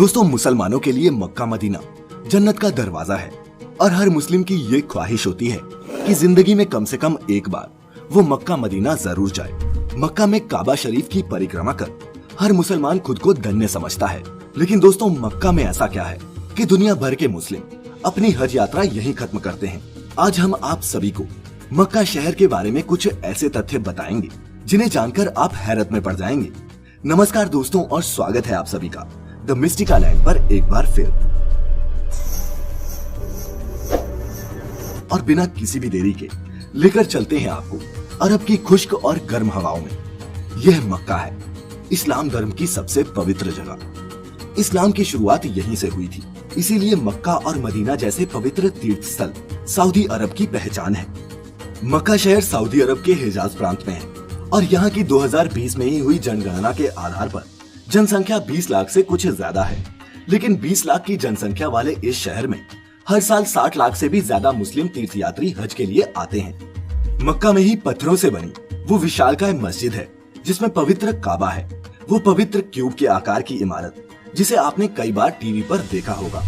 दोस्तों, मुसलमानों के लिए मक्का मदीना जन्नत का दरवाजा है और हर मुस्लिम की ये ख्वाहिश होती है कि जिंदगी में कम से कम एक बार वो मक्का मदीना जरूर जाए। मक्का में काबा शरीफ की परिक्रमा कर हर मुसलमान खुद को धन्य समझता है। लेकिन दोस्तों, मक्का में ऐसा क्या है कि दुनिया भर के मुस्लिम अपनी हज यात्रा यहीं खत्म करते हैं। आज हम आप सभी को मक्का शहर के बारे में कुछ ऐसे तथ्य बताएंगे जिन्हें जानकर आप हैरत में पड़ जाएंगे। नमस्कार दोस्तों, और स्वागत है आप सभी का द मिस्टिका लैंड पर एक बार फिर। और बिना किसी भी देरी के लेकर चलते हैं आपको अरब की खुश्क और गर्म हवाओं में। यह मक्का है, इस्लाम धर्म की सबसे पवित्र जगह। इस्लाम की शुरुआत यहीं से हुई थी, इसीलिए मक्का और मदीना जैसे पवित्र तीर्थ स्थल सऊदी अरब की पहचान है। मक्का शहर सऊदी अरब के हिजाज प्रांत में है और यहाँ की 2020 में ही हुई जनगणना के आधार पर जनसंख्या 20 लाख से कुछ ज्यादा है। लेकिन 20 लाख की जनसंख्या वाले इस शहर में हर साल 60 लाख से भी ज्यादा मुस्लिम तीर्थयात्री हज के लिए आते हैं। मक्का में ही पत्थरों से बनी वो विशालकाय मस्जिद है जिसमें पवित्र काबा है, वो पवित्र क्यूब के आकार की इमारत जिसे आपने कई बार टीवी पर देखा होगा।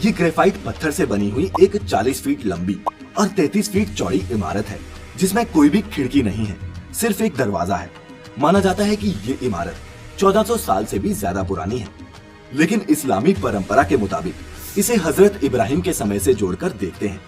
ये ग्रेफाइट पत्थर से बनी हुई एक 40 फीट लंबी और 33 फीट चौड़ी इमारत है जिसमें कोई भी खिड़की नहीं है, सिर्फ एक दरवाजा है। माना जाता है कि ये इमारत 1400 साल से भी ज्यादा पुरानी है। लेकिन इस्लामी परंपरा के मुताबिक इसे हजरत इब्राहिम के समय से जोड़कर देखते हैं।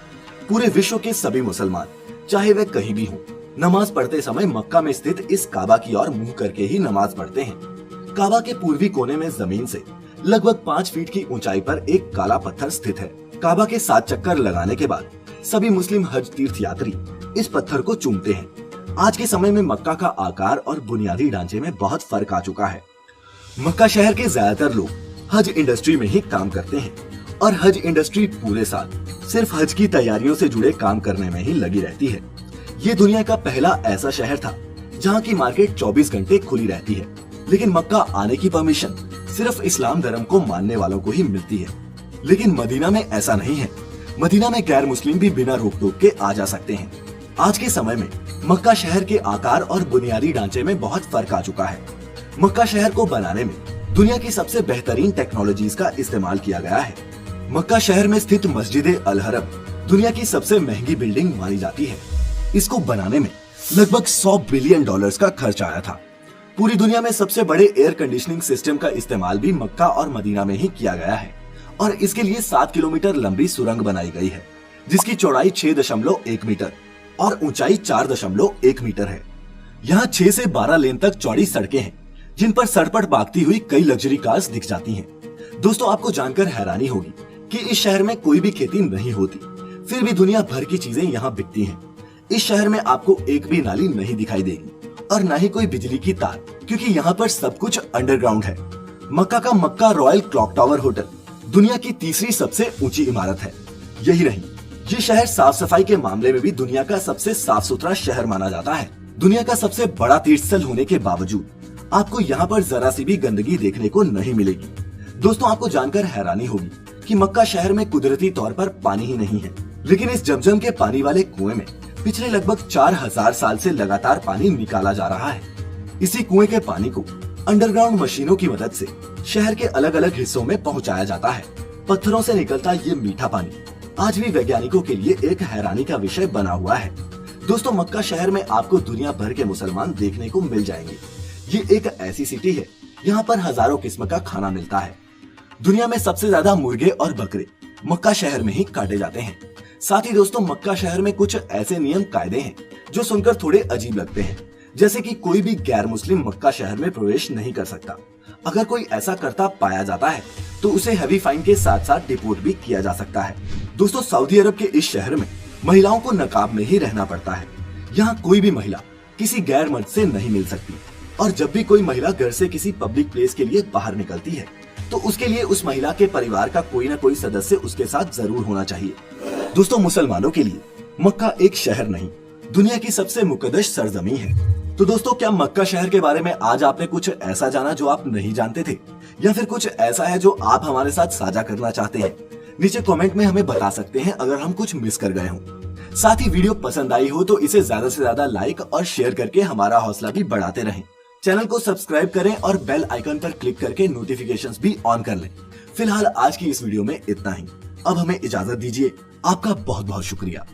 पूरे विश्व के सभी मुसलमान, चाहे वे कहीं भी हों, नमाज पढ़ते समय मक्का में स्थित इस काबा की ओर मुंह करके ही नमाज पढ़ते हैं। काबा के पूर्वी कोने में जमीन से लगभग 5 फीट की ऊंचाई पर एक काला पत्थर स्थित है। काबा के 7 चक्कर लगाने के बाद सभी मुस्लिम हज तीर्थयात्री इस पत्थर को चूमते हैं। आज के समय में मक्का का आकार और बुनियादी ढांचे में बहुत फर्क आ चुका है। मक्का शहर के ज्यादातर लोग हज इंडस्ट्री में ही काम करते हैं और हज इंडस्ट्री पूरे साल सिर्फ हज की तैयारियों से जुड़े काम करने में ही लगी रहती है। ये दुनिया का पहला ऐसा शहर था जहाँ की मार्केट 24 घंटे खुली रहती है। लेकिन मक्का आने की परमिशन सिर्फ इस्लाम धर्म को मानने वालों को ही मिलती है। लेकिन मदीना में ऐसा नहीं है। मदीना में गैर मुस्लिम भी बिना रोक टोक के आ जा सकते हैं। आज के समय में मक्का शहर के आकार और बुनियादी ढांचे में बहुत फर्क आ चुका है। मक्का शहर को बनाने में दुनिया की सबसे बेहतरीन टेक्नोलॉजीज का इस्तेमाल किया गया है। मक्का शहर में स्थित मस्जिद अल हरम दुनिया की सबसे महंगी बिल्डिंग मानी जाती है। इसको बनाने में लगभग $100 बिलियन का खर्च आया था। पूरी दुनिया में सबसे बड़े एयर कंडीशनिंग सिस्टम का इस्तेमाल भी मक्का और मदीना में ही किया गया है और इसके लिए 7 किलोमीटर लंबी सुरंग बनाई गई है जिसकी चौड़ाई 6.1 मीटर और ऊंचाई 4.1 मीटर है। यहाँ 6 से 12 लेन तक चौड़ी सड़कें हैं जिन पर सड़पट भागती हुई कई लग्जरी कार्स दिख जाती हैं। दोस्तों, आपको जानकर हैरानी होगी कि इस शहर में कोई भी खेती नहीं होती, फिर भी दुनिया भर की चीजें यहाँ बिकती हैं। इस शहर में आपको एक भी नाली नहीं दिखाई देगी और न ही कोई बिजली की तार, क्योंकि यहाँ पर सब कुछ अंडरग्राउंड है। मक्का का मक्का रॉयल क्लॉक टावर होटल दुनिया की तीसरी सबसे ऊंची इमारत है। यही नहीं, ये शहर साफ सफाई के मामले में भी दुनिया का सबसे साफ सुथरा शहर माना जाता है। दुनिया का सबसे बड़ा तीर्थस्थल होने के बावजूद आपको यहाँ पर जरा सी भी गंदगी देखने को नहीं मिलेगी। दोस्तों, आपको जानकर हैरानी होगी कि मक्का शहर में कुदरती तौर पर पानी ही नहीं है, लेकिन इस जमजम के पानी वाले कुएं में पिछले लगभग 4000 साल से लगातार पानी निकाला जा रहा है। इसी कुएं के पानी को अंडरग्राउंड मशीनों की मदद से शहर के अलग अलग हिस्सों में पहुँचाया जाता है। पत्थरों से निकलता ये मीठा पानी आज भी वैज्ञानिकों के लिए एक हैरानी का विषय बना हुआ है। दोस्तों, मक्का शहर में आपको दुनिया भर के मुसलमान देखने को मिल जाएंगे। ये एक ऐसी सिटी है यहाँ पर हजारों किस्म का खाना मिलता है। दुनिया में सबसे ज्यादा मुर्गे और बकरे मक्का शहर में ही काटे जाते हैं। साथ ही दोस्तों, मक्का शहर में कुछ ऐसे नियम कायदे हैं जो सुनकर थोड़े अजीब लगते हैं, जैसे कि कोई भी गैर मुस्लिम मक्का शहर में प्रवेश नहीं कर सकता। अगर कोई ऐसा करता पाया जाता है तो उसे हेवी फाइन के साथ साथ डिपोर्ट भी किया जा सकता है। दोस्तों, सऊदी अरब के इस शहर में महिलाओं को नकाब में ही रहना पड़ता है। यहाँ कोई भी महिला किसी गैर मर्द से नहीं मिल सकती और जब भी कोई महिला घर से किसी पब्लिक प्लेस के लिए बाहर निकलती है तो उसके लिए उस महिला के परिवार का कोई न कोई सदस्य उसके साथ जरूर होना चाहिए। दोस्तों, मुसलमानों के लिए मक्का एक शहर नहीं, दुनिया की सबसे मुकद्दस सरजमी है। तो दोस्तों, क्या मक्का शहर के बारे में आज आपने कुछ ऐसा जाना जो आप नहीं जानते थे, या फिर कुछ ऐसा है जो आप हमारे साथ साझा करना चाहते हैं? नीचे कमेंट में हमें बता सकते हैं अगर हम कुछ मिस कर गए हों। साथ ही वीडियो पसंद आई हो तो इसे ज्यादा से ज्यादा लाइक और शेयर करके हमारा हौसला भी बढ़ाते रहें। चैनल को सब्सक्राइब करें और बेल आइकन पर क्लिक करके नोटिफिकेशंस भी ऑन कर लें। फिलहाल आज की इस वीडियो में इतना ही। अब हमें इजाजत दीजिए। आपका बहुत बहुत शुक्रिया।